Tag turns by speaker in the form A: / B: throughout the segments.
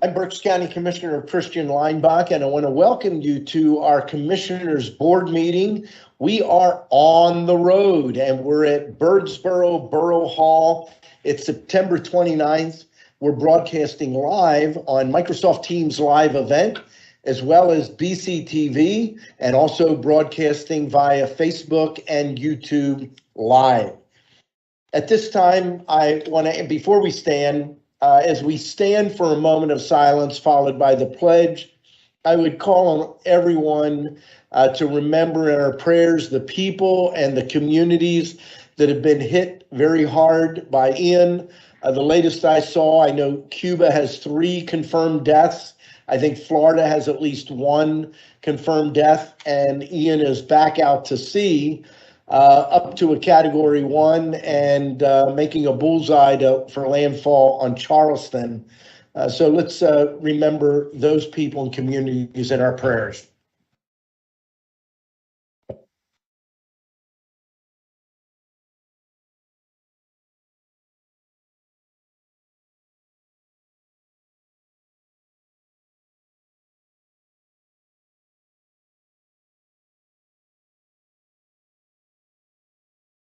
A: I'm Berks County Commissioner Christian Leinbach, and I want to welcome you to our Commissioners Board meeting. We are on the road, and we're at Birdsboro Borough Hall. It's September 29th. We're broadcasting live on Microsoft Teams live event, as well as BCTV, and also broadcasting via Facebook and YouTube live. At this time, I want to, before we stand, as we stand for a moment of silence followed by the pledge, I would call on everyone to remember in our prayers the people and the communities that have been hit very hard by Ian. The latest I saw, I know Cuba has 3 confirmed deaths. I think Florida has at least 1 confirmed death, and Ian is back out to sea. Up to a Category 1 and making a bullseye for landfall on Charleston. So let's remember those people and communities in our prayers.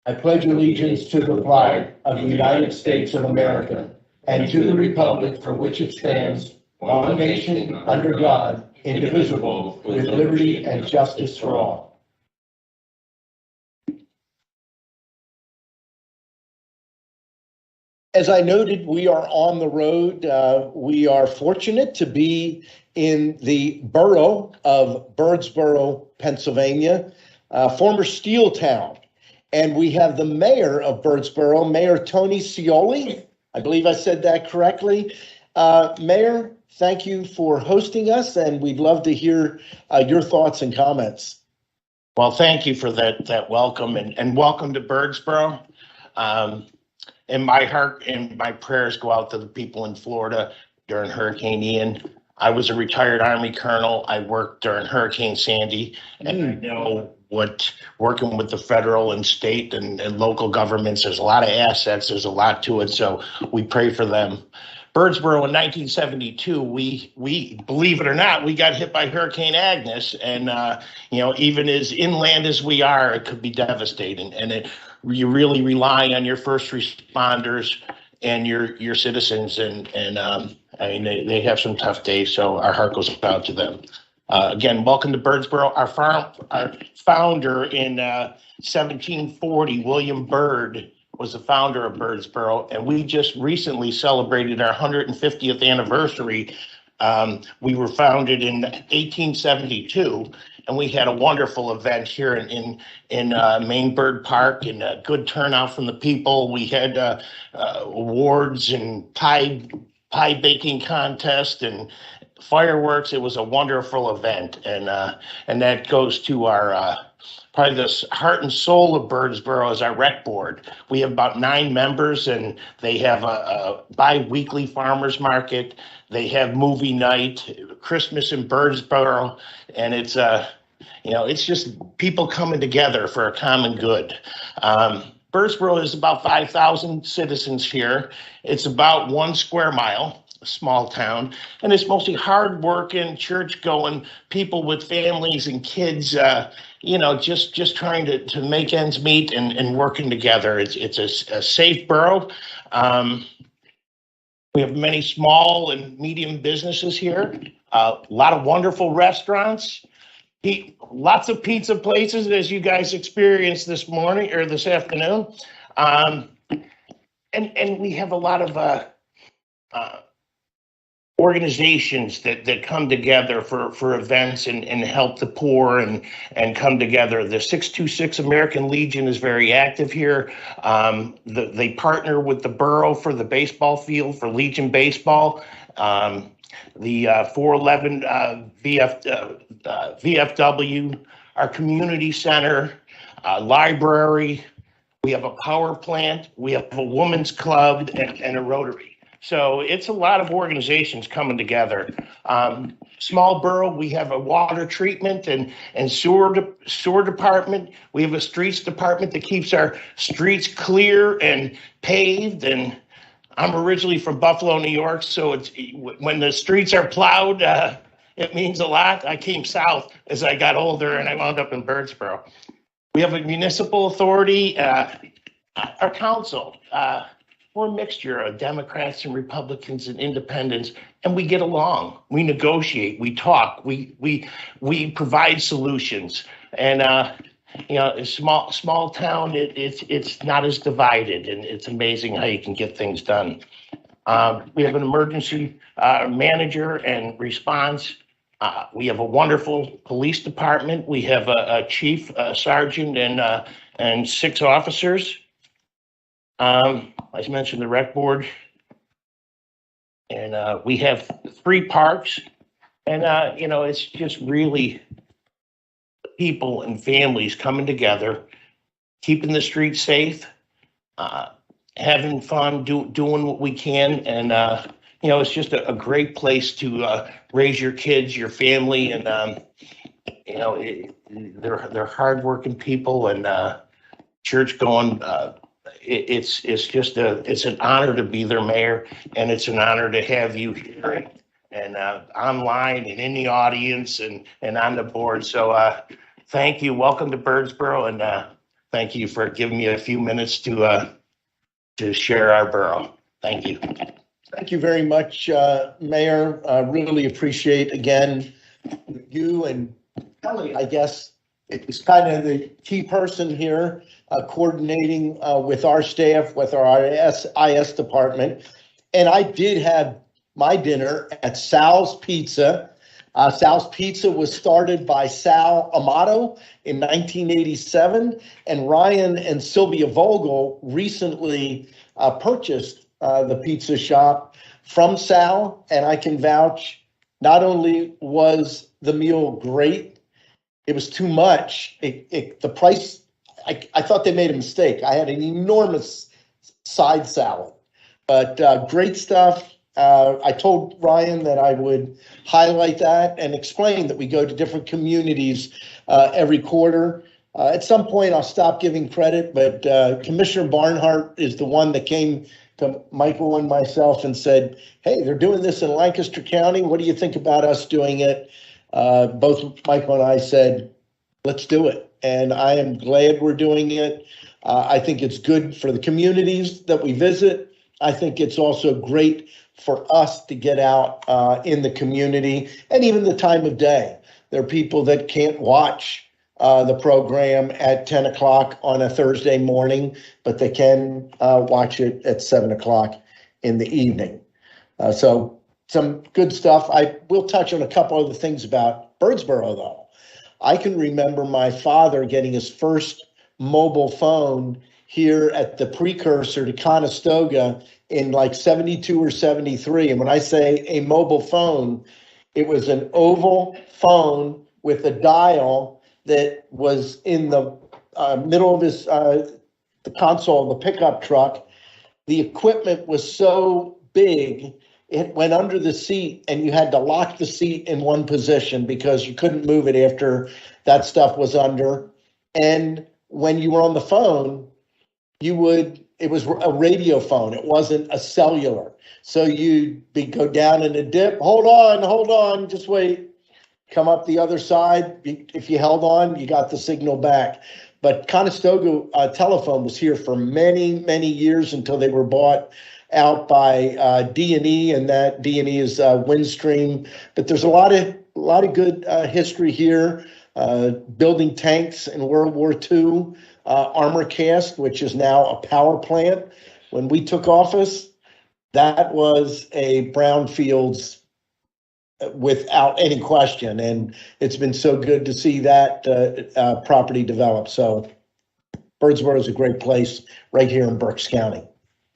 A: I pledge allegiance to the flag of the United States of America and to the republic for which it stands, one nation, under God, indivisible, with liberty and justice for all. As I noted, we are on the road. We are fortunate to be in the borough of Birdsboro, Pennsylvania, former steel town. And we have the mayor of Birdsboro, Mayor Tony Cioli. I believe I said that correctly. Mayor, thank you for hosting us, and we'd love to hear your thoughts and comments.
B: Well, thank you for that welcome, and welcome to Birdsboro. And my heart and my prayers go out to the people in Florida during Hurricane Ian. I was a retired Army colonel. I worked during Hurricane Sandy, and I know what working with the federal and state and local governments, there's a lot of assets, there's a lot to it, so we pray for them. Birdsboro in 1972, we believe it or not, we got hit by Hurricane Agnes, and even as inland as we are, it could be devastating, and you really rely on your first responders and your citizens, and they have some tough days, so our heart goes out to them. Again, welcome to Birdsboro. Our founder in 1740, William Byrd, was the founder of Birdsboro, and we just recently celebrated our 150th anniversary. We were founded in 1872, and we had a wonderful event here in Maine Bird Park, and a good turnout from the people. We had awards and pie baking contest and fireworks. It was a wonderful event, and that goes to our probably the heart and soul of Birdsboro is our rec board. We have about 9 members, and they have a bi-weekly farmers market. They have movie night, Christmas in Birdsboro, and it's it's just people coming together for a common good. Birdsboro is about 5,000 citizens here. It's about 1 square mile. A small town, and it's mostly hard-working, church-going people with families and kids, just trying to make ends meet and working together. It's a safe borough. We have many small and medium businesses here, a lot of wonderful restaurants, lots of pizza places, as you guys experienced this morning or this afternoon, and we have a lot of organizations that come together for events and help the poor and come together. The 626 American Legion is very active here. They partner with the borough for the baseball field for Legion Baseball. The 411 VFW, our community center, library. We have a power plant. We have a women's club and a Rotary. So it's a lot of organizations coming together. Small borough, we have a water treatment and sewer department. We have a streets department that keeps our streets clear and paved, and I'm originally from Buffalo, New York, so it's when the streets are plowed, it means a lot. I came south as I got older, and I wound up in Birdsboro. We have a municipal authority, our council. We're a mixture of Democrats and Republicans and independents, and we get along. We negotiate, we talk, we provide solutions, and a small town, it's not as divided, and it's amazing how you can get things done. We have an emergency manager and response. We have a wonderful police department. We have a chief, a sergeant, and 6 officers. I mentioned the rec board, and we have 3 parks, and it's just really people and families coming together, keeping the streets safe, having fun, doing what we can, and it's just a great place to raise your kids, your family, and they're hardworking people and church going. It's just it's an honor to be their mayor, and it's an honor to have you here and online and in the audience and on the board. So thank you. Welcome to Birdsboro, and thank you for giving me a few minutes to share our borough. Thank you.
A: Thank you very much, Mayor. I really appreciate, again, you and Kelly, I guess, is kind of the key person here, coordinating with our staff, with our IS department. And I did have my dinner at Sal's Pizza. Sal's Pizza was started by Sal Amato in 1987, and Ryan and Sylvia Vogel recently purchased the pizza shop from Sal, and I can vouch, not only was the meal great, it was too much. The price, I thought they made a mistake. I had an enormous side salad, but great stuff. I told Ryan that I would highlight that and explain that we go to different communities every quarter. At some point, I'll stop giving credit, but Commissioner Barnhart is the one that came to Michael and myself and said, hey, they're doing this in Lancaster County. What do you think about us doing it? Both Michael and I said, let's do it. And I am glad we're doing it. I think it's good for the communities that we visit. I think it's also great for us to get out in the community, and even the time of day. There are people that can't watch the program at 10 o'clock on a Thursday morning, but they can watch it at 7 o'clock in the evening. So some good stuff. I will touch on a couple other things about Birdsboro, though. I can remember my father getting his first mobile phone here at the precursor to Conestoga in like 72 or 73. And when I say a mobile phone, it was an oval phone with a dial that was in the middle of his the console of the pickup truck. The equipment was so big, it went under the seat, and you had to lock the seat in one position because you couldn't move it after that stuff was under. And when you were on the phone, it was a radio phone. It wasn't a cellular. So you'd go down in a dip, hold on, just wait. Come up the other side. If you held on, you got the signal back. But Conestoga Telephone was here for many, many years until they were bought out by D&E, and that D&E is Windstream. But there's a lot of good history here. Building tanks in World War II, Armor Cast, which is now a power plant. When we took office, that was a brownfields without any question, and it's been so good to see that property develop. So Birdsboro is a great place right here in Berks County.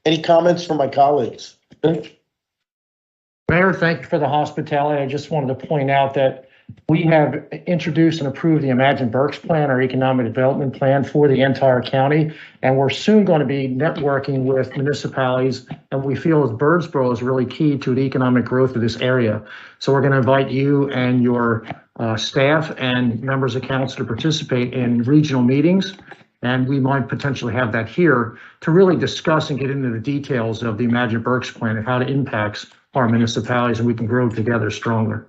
A: Any comments from my colleagues?
C: Mayor, thank you for the hospitality. I just wanted to point out that we have introduced and approved the Imagine Berks plan, our economic development plan for the entire county, and we're soon going to be networking with municipalities, and we feel as Birdsboro is really key to the economic growth of this area. So we're going to invite you and your staff and members of council to participate in regional meetings. And we might potentially have that here to really discuss and get into the details of the Imagine Berks plan and how it impacts our municipalities, and we can grow together stronger.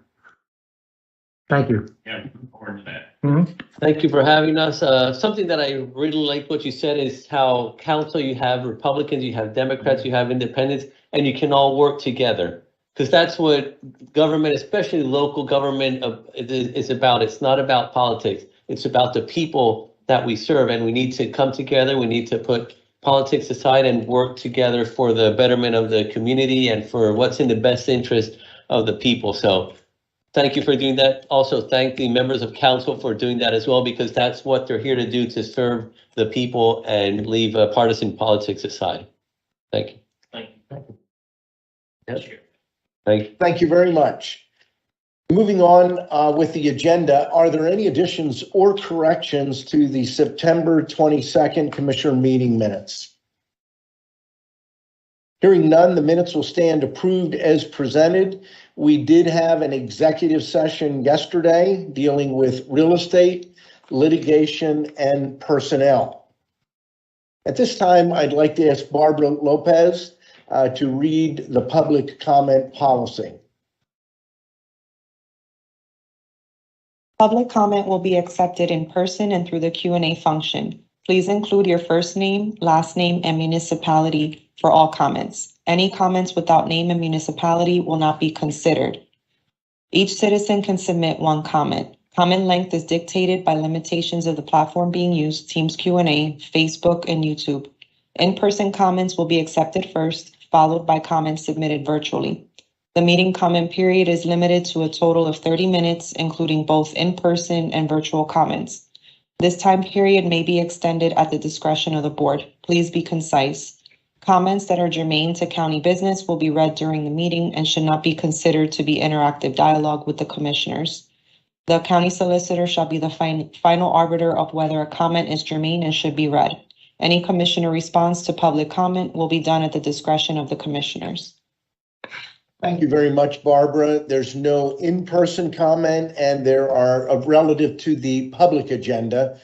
C: Thank you.
B: Yeah, looking forward to that.
C: Mm-hmm.
D: Thank you for having us. Something that I really like what you said is how council, you have Republicans, you have Democrats, you have independents, and you can all work together. Because that's what government, especially local government, is about. It's not about politics. It's about the people that we serve, and we need to come together. We need to put politics aside and work together for the betterment of the community and for what's in the best interest of the people. So thank you for doing that. Also, thank the members of council for doing that as well, because that's what they're here to do, to serve the people and leave partisan politics aside. Thank you.
B: Thank you.
D: Yes.
B: Sure.
D: Thank you.
A: Thank you very much. Moving on with the agenda, are there any additions or corrections to the September 22nd Commissioner meeting minutes? Hearing none, the minutes will stand approved as presented. We did have an executive session yesterday dealing with real estate, litigation, and personnel. At this time, I'd like to ask Barbara Lopez to read the public comment policy.
E: Public comment will be accepted in person and through the Q&A function. Please include your first name, last name, and municipality for all comments. Any comments without name and municipality will not be considered. Each citizen can submit one comment. Comment length is dictated by limitations of the platform being used, Teams Q&A, Facebook, and YouTube. In-person comments will be accepted first, followed by comments submitted virtually. The meeting comment period is limited to a total of 30 minutes, including both in-person and virtual comments. This time period may be extended at the discretion of the board. Please be concise. Comments that are germane to county business will be read during the meeting and should not be considered to be interactive dialogue with the commissioners. The county solicitor shall be the final arbiter of whether a comment is germane and should be read. Any commissioner response to public comment will be done at the discretion of the commissioners.
A: Thank you very much, Barbara. There's no in-person comment, and there are relative to the public agenda,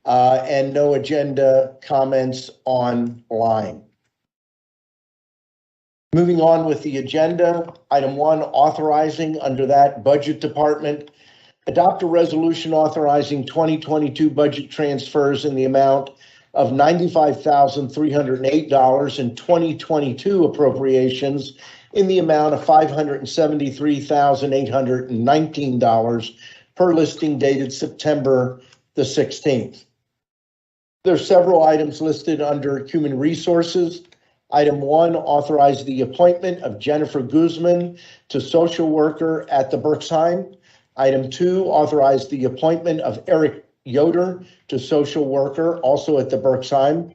A: and no agenda comments online. Moving on with the agenda, item 1, authorizing under that budget department, adopt a resolution authorizing 2022 budget transfers in the amount of $95,308 and 2022 appropriations in the amount of $573,819 per listing dated September the 16th. There are several items listed under Human Resources. Item 1, authorize the appointment of Jennifer Guzman to social worker at the Berksheim. Item 2, authorize the appointment of Eric Yoder to social worker, also at the Berksheim.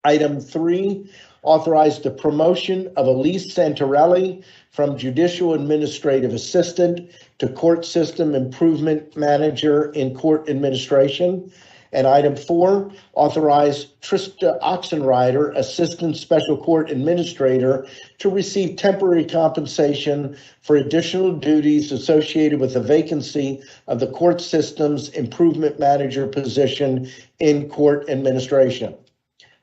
A: Item 3, authorize the promotion of Elise Santarelli from Judicial Administrative Assistant to Court System Improvement Manager in Court Administration. And item 4, authorize Trista Oxenrider, Assistant Special Court Administrator, to receive temporary compensation for additional duties associated with the vacancy of the Court Systems Improvement Manager position in Court Administration.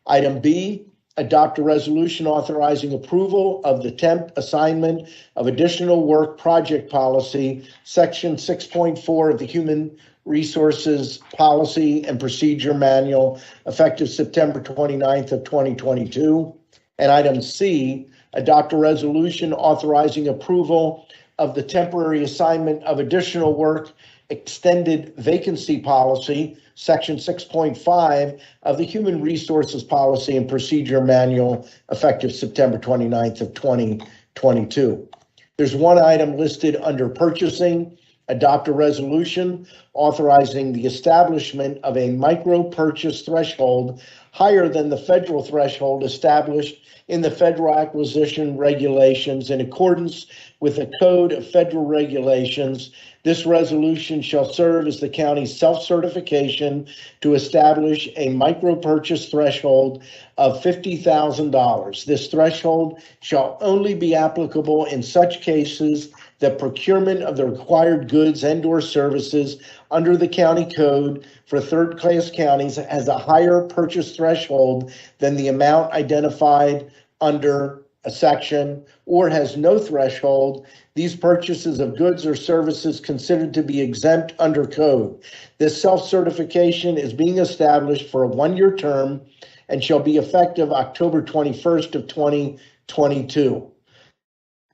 A: Item B, adopt a resolution authorizing approval of the temp assignment of additional work project policy, section 6.4 of the Human Resources Policy and Procedure Manual, effective September 29th of 2022. And item C, adopt a resolution authorizing approval of the temporary assignment of additional work extended vacancy policy, section 6.5 of the Human Resources Policy and Procedure Manual, effective September 29th of 2022. There's one item listed under purchasing. Adopt a resolution authorizing the establishment of a micro purchase threshold higher than the federal threshold established in the Federal Acquisition Regulations in accordance with the Code of Federal Regulations. This resolution shall serve as the county's self-certification to establish a micro purchase threshold of $50,000. This threshold shall only be applicable in such cases the procurement of the required goods and/or services under the county code for third-class counties has a higher purchase threshold than the amount identified under a section, or has no threshold, these purchases of goods or services considered to be exempt under code. This self-certification is being established for a one-year term and shall be effective October 21st of 2022.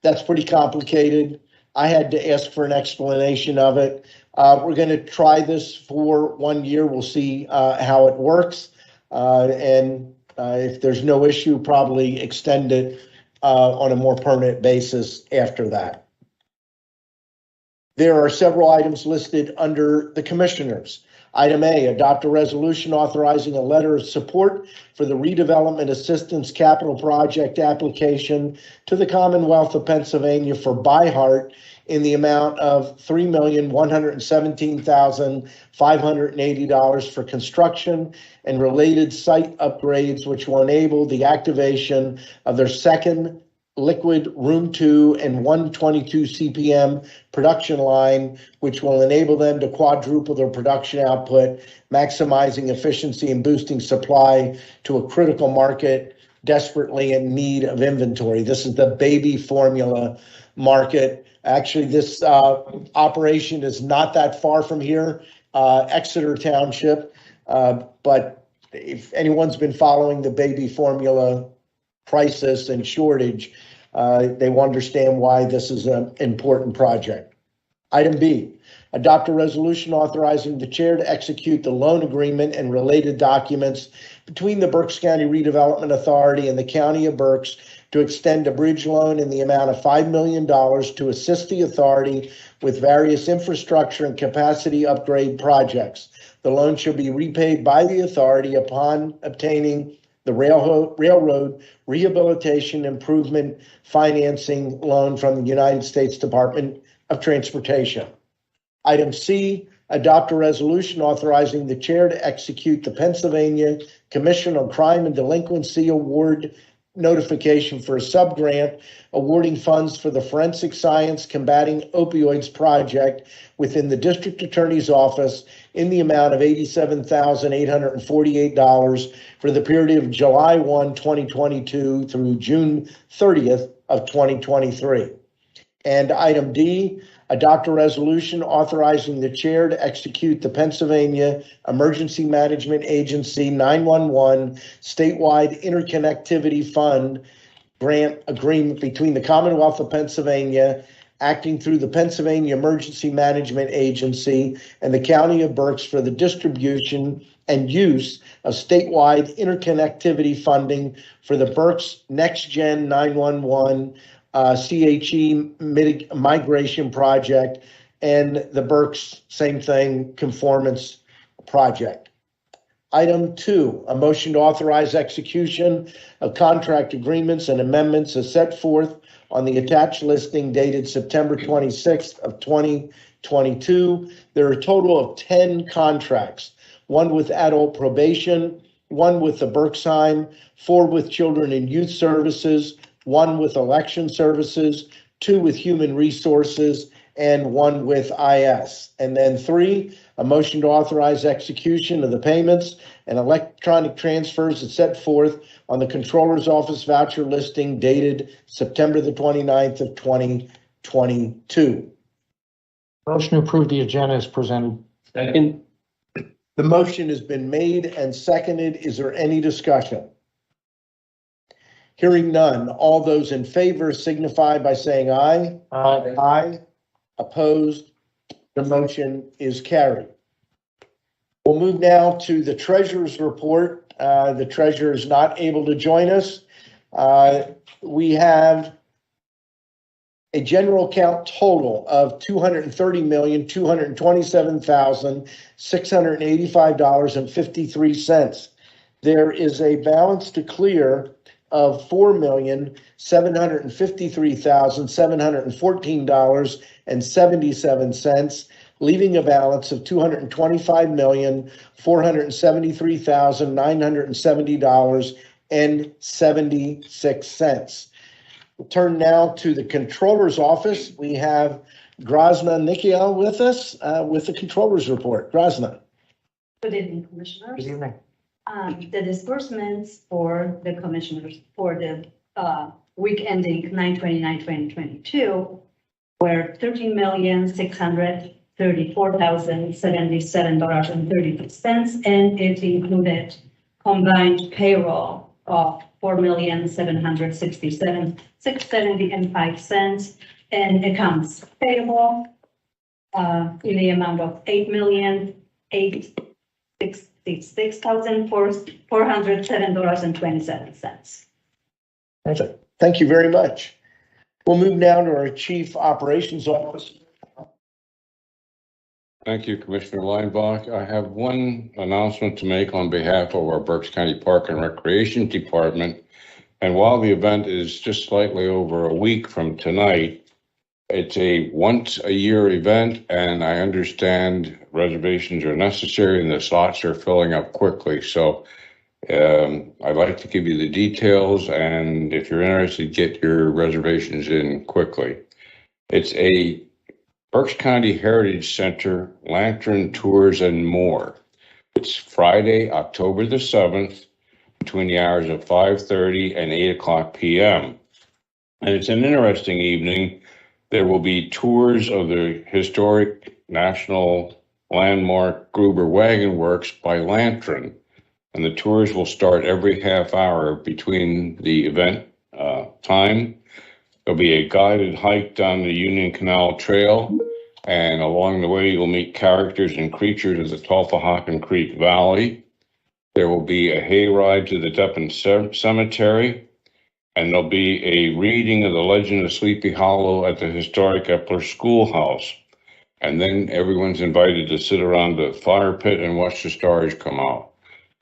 A: That's pretty complicated. I had to ask for an explanation of it. We're going to try this for 1 year. We'll see how it works. And if there's no issue, probably extend it on a more permanent basis after that. There are several items listed under the commissioners. Item A, adopt a resolution authorizing a letter of support for the redevelopment assistance capital project application to the Commonwealth of Pennsylvania for By Heart in the amount of $3,117,580 for construction and related site upgrades, which will enable the activation of their second liquid room 2 and 122 CPM production line, which will enable them to quadruple their production output, maximizing efficiency and boosting supply to a critical market desperately in need of inventory. This is the baby formula market. Actually, this operation is not that far from here, Exeter Township, but if anyone's been following the baby formula crisis and shortage, they will understand why this is an important project. Item B, adopt a resolution authorizing the chair to execute the loan agreement and related documents between the Berks County Redevelopment Authority and the County of Berks to extend a bridge loan in the amount of $5 million to assist the authority with various infrastructure and capacity upgrade projects. The loan shall be repaid by the authority upon obtaining the Railroad Rehabilitation Improvement Financing Loan from the United States Department of Transportation. Item C, adopt a resolution authorizing the chair to execute the Pennsylvania Commission on Crime and Delinquency Award notification for a subgrant awarding funds for the Forensic Science Combating Opioids Project within the District Attorney's Office in the amount of $87,848 for the period of July 1, 2022 through June 30th of 2023. And item D, adopt a resolution authorizing the chair to execute the Pennsylvania Emergency Management Agency 911 statewide interconnectivity fund grant agreement between the Commonwealth of Pennsylvania, acting through the Pennsylvania Emergency Management Agency and the County of Berks for the distribution and use of statewide interconnectivity funding for the Berks Next Gen 911 CHE migration project and the Berks, same thing, conformance project. Item 2, a motion to authorize execution of contract agreements and amendments as set forth on the attached listing dated September 26th of 2022. There are a total of 10 contracts, one with adult probation, one with the Berksheim, 4 with children and youth services, 1 with election services, 2 with human resources, and 1 with IS. And then 3, a motion to authorize execution of the payments and electronic transfers as set forth on the Controller's Office voucher listing dated September the 29th of 2022.
C: Motion to approve the agenda is presented.
D: Second.
A: The motion has been made and seconded. Is there any discussion? Hearing none, all those in favor signify by saying aye.
C: Aye.
A: Aye. Opposed? The motion is carried. We'll move now to the treasurer's report. The treasurer is not able to join us. We have a general account total of $230,227,685.53. There is a balance to clear of $4,753,714.77, leaving a balance of $225,473,970.76. We'll turn now to the Controller's Office. We have Grozna Nikia with us with the Controller's Report. Grozna.
F: Good evening, Commissioners.
C: Good evening.
F: The disbursements for the Commissioners for the week ending 9/29/2022 were $13,634,077.32, and it included combined payroll of $4,767,670.05 and accounts payable in the amount of $8,866,407.27.
A: Perfect. Thank you very much. We'll move now to our Chief Operations Officer.
G: Thank you, Commissioner Linebaugh. I have one announcement to make on behalf of our Berks County Park and Recreation Department. And while the event is just slightly over a week from tonight, it's a once-a-year event, and I understand reservations are necessary and the slots are filling up quickly. So I'd like to give you the details, and if you're interested, get your reservations in quickly. It's a Berks County Heritage Center, Lantern Tours and More. It's Friday, October the 7th, between the hours of 5:30 and 8 o'clock p.m. And it's an interesting evening. There will be tours of the historic national landmark Gruber Wagon Works by Lantern. And the tours will start every half hour between the event time. There'll be a guided hike down the Union Canal Trail, and along the way you'll meet characters and creatures of the Tulpehocken Creek Valley. There will be a hayride to the Deppen Cemetery, and there'll be a reading of the Legend of Sleepy Hollow at the historic Epler Schoolhouse. And then everyone's invited to sit around the fire pit and watch the stars come out.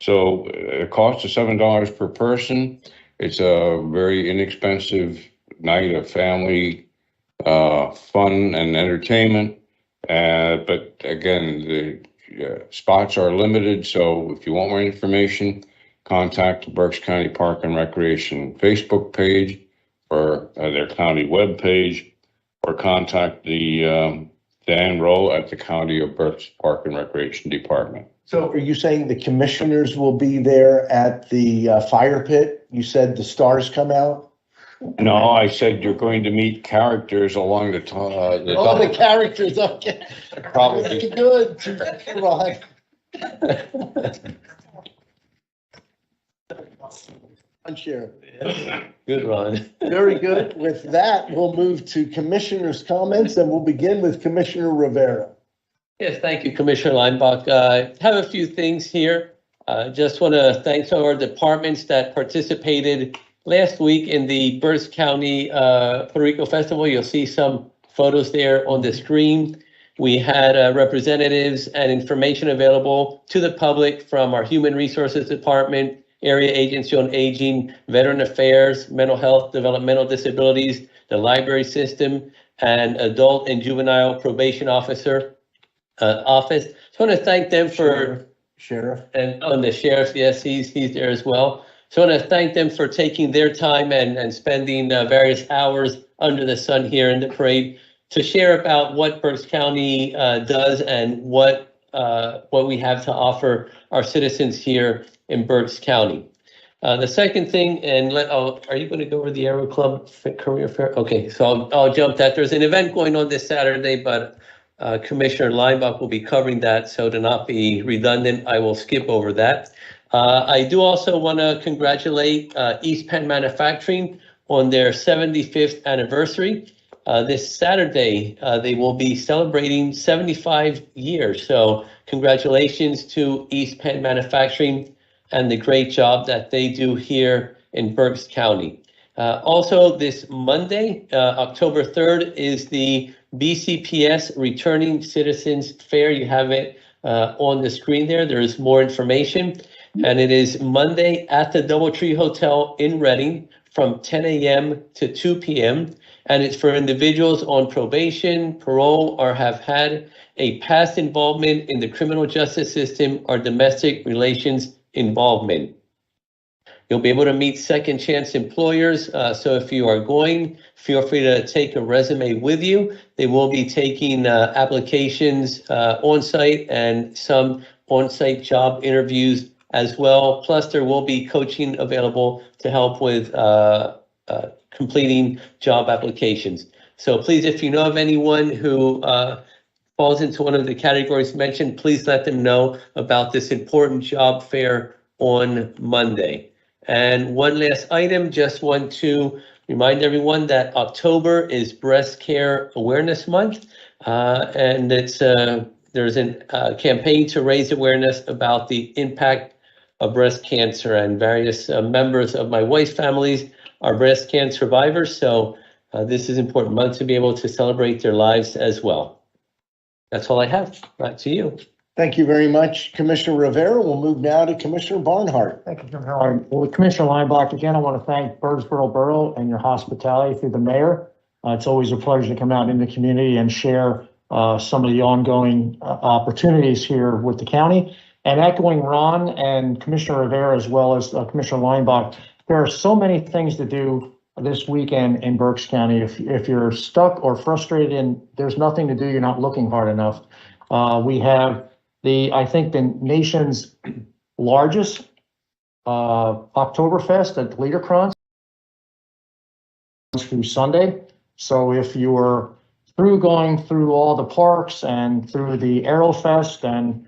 G: So it costs $7 per person. It's a very inexpensive night of family fun and entertainment. But again, the spots are limited. So if you want more information, contact the Berks County Park and Recreation Facebook page or their county web page, or contact the Dan Rowe at the County of Berks Park and Recreation Department.
A: So are you saying the commissioners will be there at the fire pit? You said the stars come out?
G: No, I said you're going to meet characters along the
A: The characters, okay.
G: Probably.
A: Good. Right. Sheriff.
D: Good, Ron.
A: Very good. With that, we'll move to commissioners' comments, and we'll begin with Commissioner Rivera.
D: Yes, thank you, Commissioner Linebaugh. I have a few things here. Just want to thank some of our departments that participated last week in the Berks County Puerto Rico Festival. You'll see some photos there on the screen. We had representatives and information available to the public from our Human Resources Department, Area Agency on Aging, Veteran Affairs, Mental Health, Developmental Disabilities, the Library System, and Adult and Juvenile Probation Officer Office. So I want to thank them for
A: Sheriff.
D: And on the sheriff, yes, he's there as well. So I want to thank them for taking their time and spending various hours under the sun here in the parade to share about what Berks County does and what we have to offer our citizens here in Berks County. The second thing, and are you going to go over the Aero Club Career Fair? Okay, so I'll jump that. There's an event going on this Saturday, but Commissioner Linebaugh will be covering that, so to not be redundant, I will skip over that. I do also want to congratulate East Penn Manufacturing on their 75th anniversary. This Saturday, they will be celebrating 75 years. So congratulations to East Penn Manufacturing and the great job that they do here in Berks County. Also, this Monday, October 3rd, is the BCPS Returning Citizens Fair. You have it on the screen there. There is more information. And it is Monday at the Doubletree Hotel in Reading from 10 a.m. to 2 p.m. And it's for individuals on probation, parole, or have had a past involvement in the criminal justice system or domestic relations involvement. You'll be able to meet second chance employers. So if you are going, feel free to take a resume with you. They will be taking applications on site and some on-site job interviews as well. Plus, there will be coaching available to help with completing job applications. So please, if you know of anyone who falls into one of the categories mentioned, please let them know about this important job fair on Monday. And one last item, just want to remind everyone that October is Breast Care Awareness Month. And it's there's a campaign to raise awareness about the impact of breast cancer, and various members of my wife's families are breast cancer survivors. So this is an important month to be able to celebrate their lives as well. That's all I have. Back to you.
A: Thank you very much, Commissioner Rivera. We'll move now to Commissioner Barnhart.
C: Thank you, Commissioner Howard. Well, Commissioner Lineback, again, I want to thank Birdsboro Borough and your hospitality through the mayor. It's always a pleasure to come out in the community and share some of the ongoing opportunities here with the county. And echoing Ron and Commissioner Rivera, as well as Commissioner Lineback, there are so many things to do this weekend in Berks County. If you're stuck or frustrated and there's nothing to do, you're not looking hard enough. We have I think the nation's largest Oktoberfest at Liederkranz through Sunday. So if you're going through all the parks and through the Aero Fest and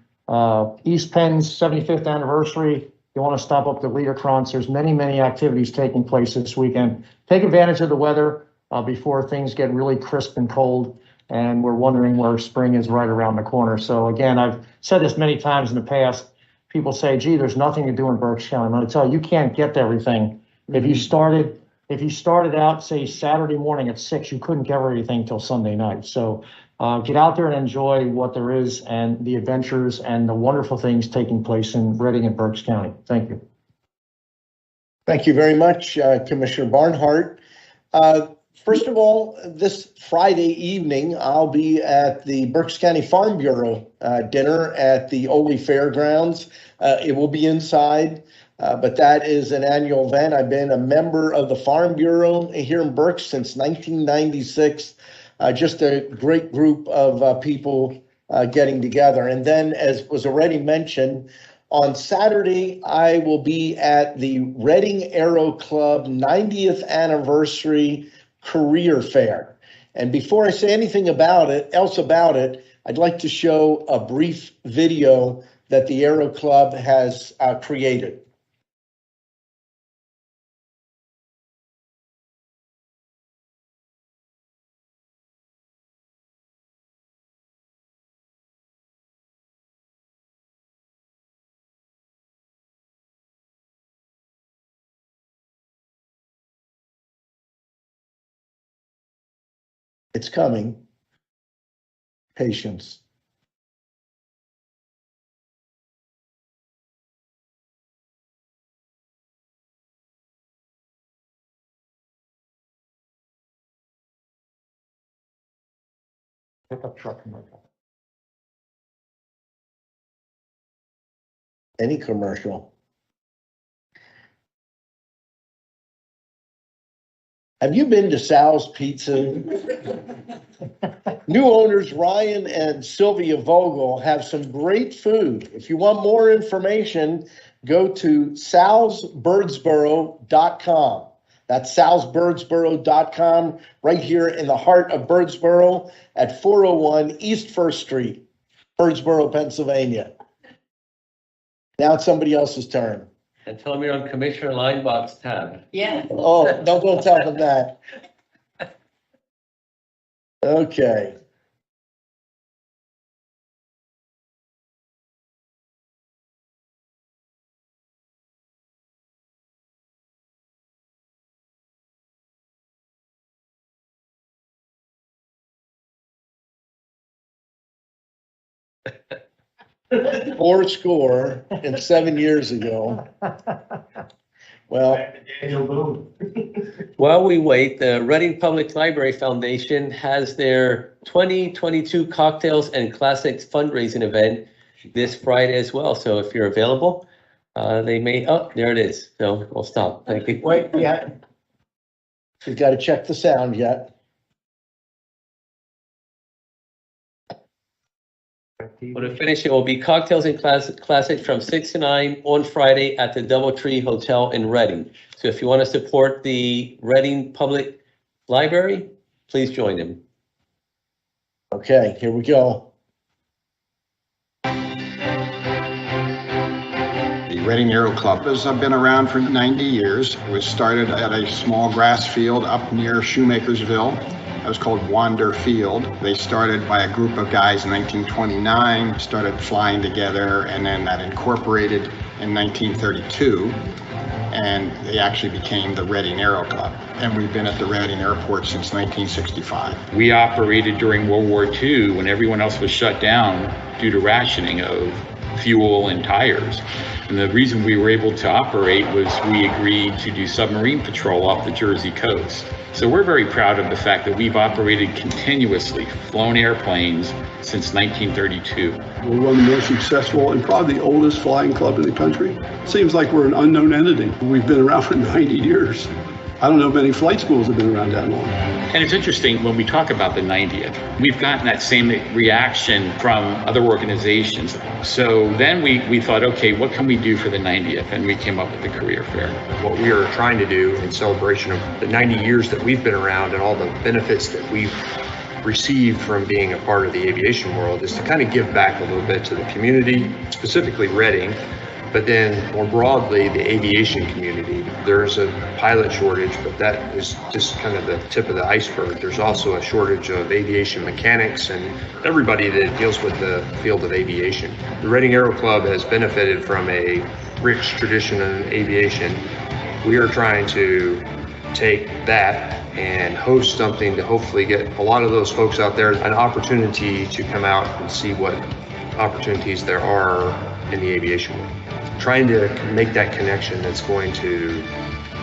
C: East Penn's 75th anniversary, you want to stop up to Liederkranz. There's many activities taking place this weekend. Take advantage of the weather before things get really crisp and cold, and we're wondering where spring is right around the corner. So again, I've said this many times in the past. People say, gee, there's nothing to do in Berks County. I'm going to tell you, you can't get to everything. If you started out, say, Saturday morning at 6, you couldn't cover everything till Sunday night. So get out there and enjoy what there is and the adventures and the wonderful things taking place in Reading and Berks County. Thank you.
A: Thank you very much, Commissioner Barnhart. First of all, this Friday evening, I'll be at the Berks County Farm Bureau dinner at the Oley Fairgrounds. It will be inside, but that is an annual event. I've been a member of the Farm Bureau here in Berks since 1996. Just a great group of people getting together. And then, as was already mentioned, on Saturday, I will be at the Reading Aero Club 90th anniversary career fair. And before I say anything about it, I'd like to show a brief video that the Aero Club has created. It's coming. Patience.
C: Pickup truck commercial.
A: Any commercial. Have you been to Sal's Pizza? New owners Ryan and Sylvia Vogel have some great food. If you want more information, go to salsbirdsboro.com. That's salsbirdsboro.com, right here in the heart of Birdsboro at 401 East 1st Street, Birdsboro, Pennsylvania. Now it's somebody else's turn.
D: And tell them you're on Commissioner Linebach's tab.
F: Yeah.
A: Oh, don't tell them that. Okay. Four score and 7 years ago. Well,
D: While we wait, the Reading Public Library Foundation has their 2022 Cocktails and Classics fundraising event this Friday as well. So if you're available, They may, oh, there it is. So we'll stop. Thank you.
A: Wait, yeah. We've got to check the sound yet.
D: Well, to finish, it will be cocktails and classic from 6 to 9 on Friday at the DoubleTree Hotel in Reading. So if you want to support the Reading Public Library, please join them.
A: Okay, here we go.
H: The Reading Aero Club has been around for 90 years. It was started at a small grass field up near Shoemakersville. It was called Wander Field. They started by a group of guys in 1929, started flying together, and then that incorporated in 1932. And they actually became the Reading Aero Club. And we've been at the Reading Airport since 1965.
I: We operated during World War II when everyone else was shut down due to rationing of fuel and tires. And the reason we were able to operate was we agreed to do submarine patrol off the Jersey coast. So we're very proud of the fact that we've operated continuously, flown airplanes since 1932.
J: We're one of the most successful and probably the oldest flying club in the country. Seems like we're an unknown entity. We've been around for 90 years. I don't know if any flight schools have been around that long.
I: And it's interesting when we talk about the 90th, we've gotten that same reaction from other organizations. So then we thought, okay, what can we do for the 90th? And we came up with the career fair.
K: What we are trying to do in celebration of the 90 years that we've been around and all the benefits that we've received from being a part of the aviation world is to kind of give back a little bit to the community, specifically Reading, but then more broadly, the aviation community. There's a pilot shortage, but that is just kind of the tip of the iceberg. There's also a shortage of aviation mechanics and everybody that deals with the field of aviation. The Reading Aero Club has benefited from a rich tradition in aviation. We are trying to take that and host something to hopefully get a lot of those folks out there an opportunity to come out and see what opportunities there are in the aviation world. Trying to make that connection that's going to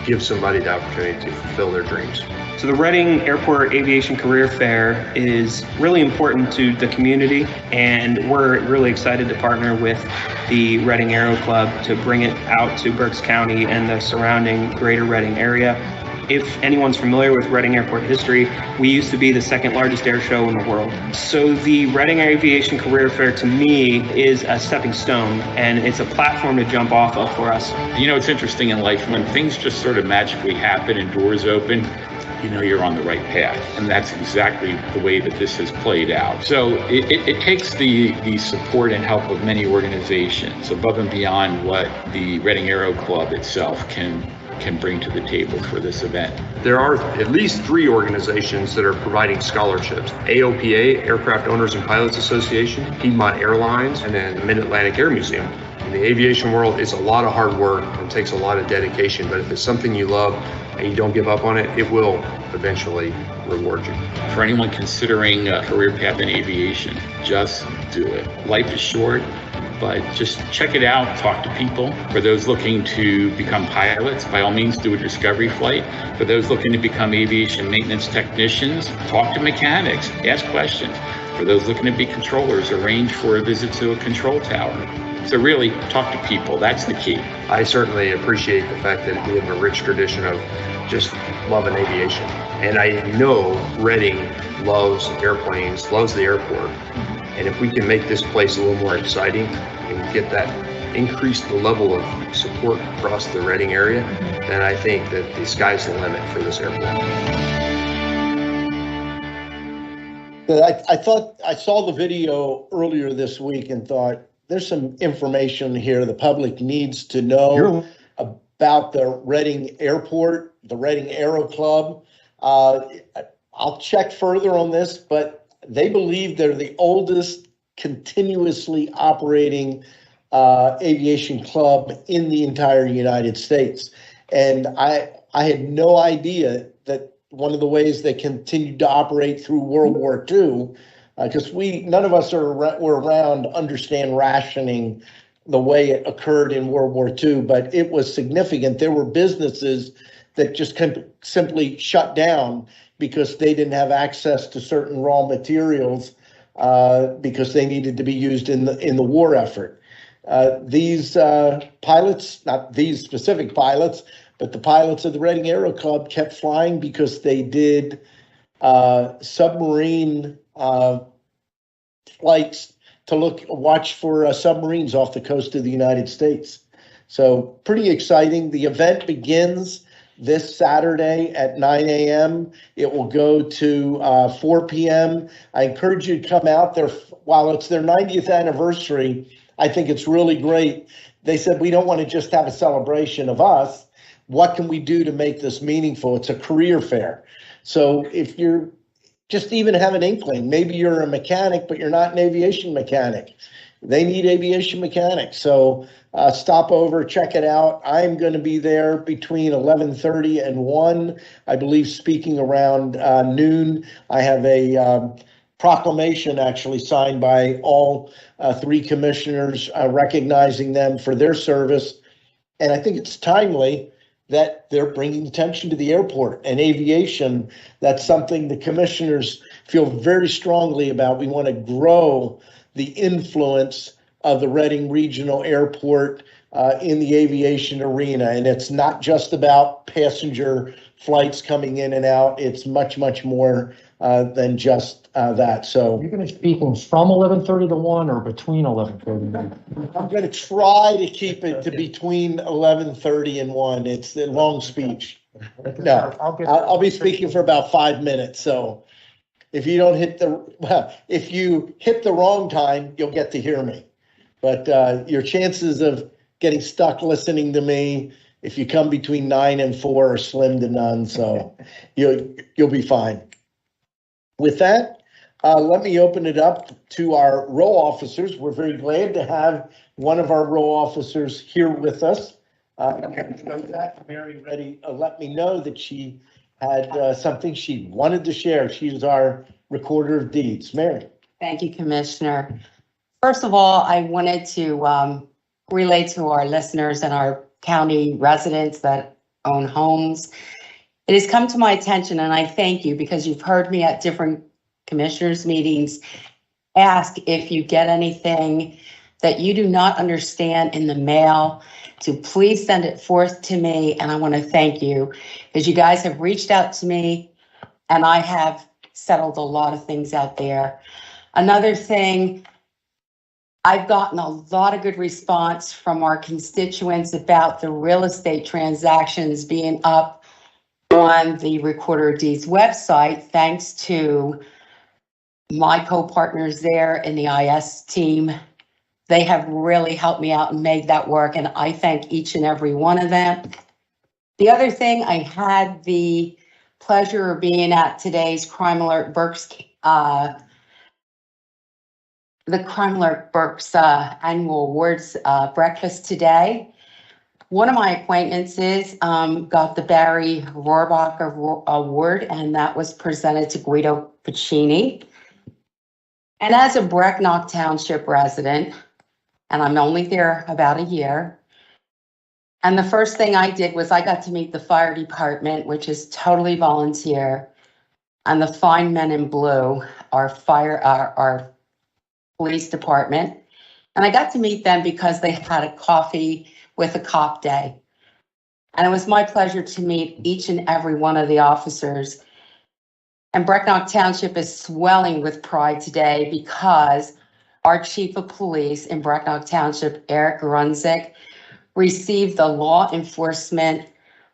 K: give somebody the opportunity to fulfill their dreams.
L: So the Reading Airport Aviation Career Fair is really important to the community, and we're really excited to partner with the Reading Aero Club to bring it out to Berks County and the surrounding greater Reading area. If anyone's familiar with Reading Airport history, we used to be the second largest air show in the world. So the Reading Aviation Career Fair to me is a stepping stone, and it's a platform to jump off of for us.
I: You know, it's interesting in life when things just sort of magically happen and doors open, you know you're on the right path. And that's exactly the way that this has played out. So it takes the support and help of many organizations above and beyond what the Reading Aero Club itself can bring to the table for this event.
K: There are at least 3 organizations that are providing scholarships. AOPA, Aircraft Owners and Pilots Association, Piedmont Airlines, and then the Mid-Atlantic Air Museum. In the aviation world, it's a lot of hard work and takes a lot of dedication, but if it's something you love and you don't give up on it, it will eventually reward you.
I: For anyone considering a career path in aviation, just do it. Life is short, but just check it out, talk to people. For those looking to become pilots, by all means do a discovery flight. For those looking to become aviation maintenance technicians, talk to mechanics, ask questions. For those looking to be controllers, arrange for a visit to a control tower. So really, talk to people, that's the key.
K: I certainly appreciate the fact that we have a rich tradition of just loving aviation. And I know Reading loves airplanes, loves the airport. And if we can make this place a little more exciting and get that, increase the level of support across the Reading area, then I think that the sky's the limit for this airport.
A: I saw the video earlier this week and thought there's some information here the public needs to know about the Reading Airport, the Reading Aero Club. I'll check further on this, but they believe they're the oldest continuously operating aviation club in the entire United States. And I had no idea that one of the ways they continued to operate through World War II, because none of us were around to understand rationing the way it occurred in World War II, but it was significant. There were businesses that just simply shut down because they didn't have access to certain raw materials because they needed to be used in the war effort. these pilots, not these specific pilots, but the pilots of the Reading Aero Club kept flying because they did submarine flights to watch for submarines off the coast of the United States. So pretty exciting. The event begins this Saturday at 9 a.m. It will go to 4 p.m. I encourage you to come out there. While it's their 90th anniversary, I think it's really great. They said, we don't want to just have a celebration of us. What can we do to make this meaningful? It's a career fair. So if you're just even have an inkling, maybe you're a mechanic, but you're not an aviation mechanic. They need aviation mechanics. So stop over, check it out. I'm going to be there between 11:30 and 1, I believe, speaking around noon. I have a proclamation actually signed by all 3 commissioners recognizing them for their service. And I think it's timely that they're bringing attention to the airport and aviation. That's something the commissioners feel very strongly about. We want to grow the influence of the Reading Regional Airport in the aviation arena. And it's not just about passenger flights coming in and out. It's much, much more than just that. So
C: You're going to speak from 11:30 to 1 or between 11:30 and 1?
A: I'm going to try to keep it to between 11:30 and 1. It's a long speech. No, I'll be speaking for about 5 minutes. So if you don't if you hit the wrong time, you'll get to hear me. But your chances of getting stuck listening to me, if you come between 9 and 4, are slim to none. So you'll be fine. With that, let me open it up to our row officers. We're very glad to have one of our row officers here with us. Mary Reddy let me know that she had something she wanted to share. She's our recorder of deeds. Mary.
M: Thank you, Commissioner. First of all, I wanted to relay to our listeners and our county residents that own homes. It has come to my attention, and I thank you because you've heard me at different commissioners' meetings ask if you get anything that you do not understand in the mail to please send it forth to me. And I want to thank you because you guys have reached out to me and I have settled a lot of things out there. Another thing, I've gotten a lot of good response from our constituents about the real estate transactions being up on the Recorder of Deeds website, thanks to my co-partners there in the IS team. They have really helped me out and made that work, and I thank each and every one of them. The other thing, I had the pleasure of being at today's Crime Alert Berks, the Crime Alert Berks annual awards breakfast today. One of my acquaintances got the Barry Rohrbach Award, and that was presented to Guido Piccini. And as a Brecknock Township resident, and I'm only there about a year, and the first thing I did was I got to meet the fire department, which is totally volunteer, and the fine men in blue, our police department. And I got to meet them because they had a coffee with a cop day. And it was my pleasure to meet each and every one of the officers. And Brecknock Township is swelling with pride today because our chief of police in Brecknock Township, Eric Runzik, received the Law Enforcement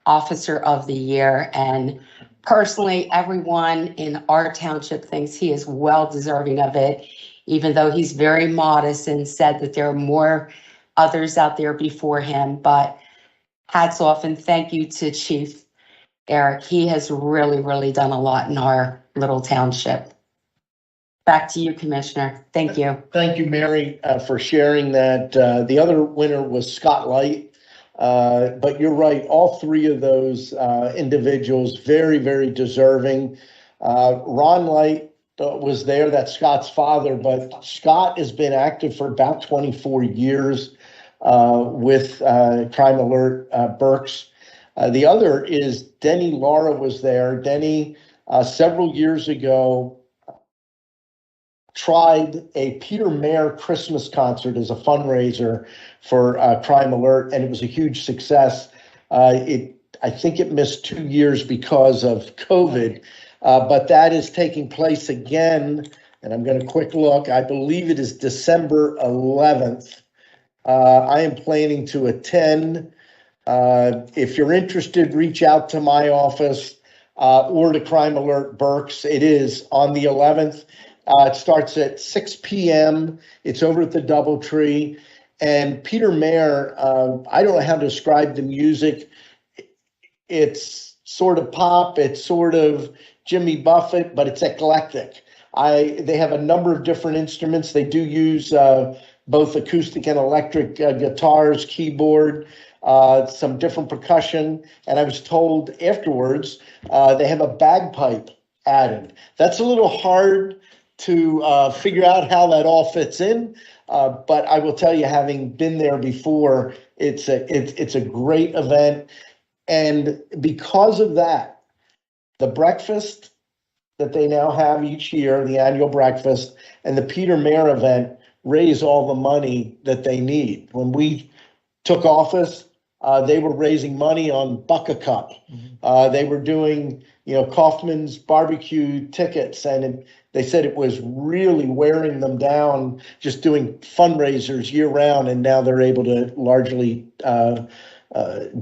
M: Officer of the Year. And personally, everyone in our township thinks he is well deserving of it, even though he's very modest and said that there are more others out there before him. But hats off and thank you to Chief Eric. He has really, really done a lot in our little township. Back to you, Commissioner. Thank you.
A: Thank you, Mary, for sharing that. The other winner was Scott Light. But you're right, all 3 of those individuals, very, very deserving. Ron Light was there, that's Scott's father, but Scott has been active for about 24 years with Crime Alert Berks. The other is Denny Lara was there. Denny, several years ago, tried a Peter Mayer Christmas concert as a fundraiser for Crime Alert, and it was a huge success. I think it missed 2 years because of COVID, but that is taking place again. And I'm going to quick look. I believe it is December 11th. I am planning to attend. If you're interested, reach out to my office or to Crime Alert Berks. It is on the 11th. It starts at 6 p.m. It's over at the DoubleTree. And Peter Mayer, I don't know how to describe the music. It's sort of pop, it's sort of Jimmy Buffett, but it's eclectic. They have a number of different instruments. They do use both acoustic and electric guitars, keyboard, some different percussion. And I was told afterwards they have a bagpipe added. That's a little hard to figure out how that all fits in. But I will tell you, having been there before, it's a great event. And because of that, the breakfast that they now have each year, the annual breakfast, and the Peter Mayer event raise all the money that they need. When we took office, they were raising money on Buck a Cup. They were doing, Kaufman's barbecue tickets, and they said it was really wearing them down just doing fundraisers year round, and now they're able to largely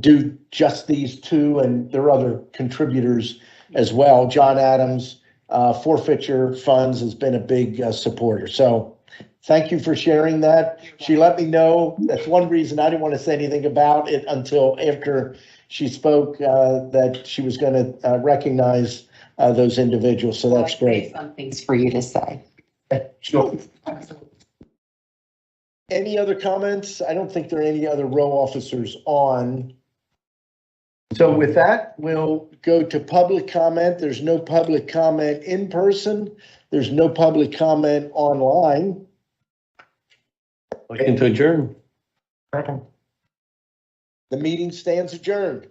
A: do just these two, and there are other contributors as well. John Adams, Forfeiture Funds, has been a big supporter. So thank you for sharing that. She let me know. That's one reason I didn't want to say anything about it until after she spoke, that she was going to recognize those individuals. So that's great.
M: Some things for you to say.
A: Sure. Any other comments? I don't think there are any other row officers on. So with that, we'll go to public comment. There's no public comment in person. There's no public comment online.
D: Motion to adjourn.
A: The meeting stands adjourned.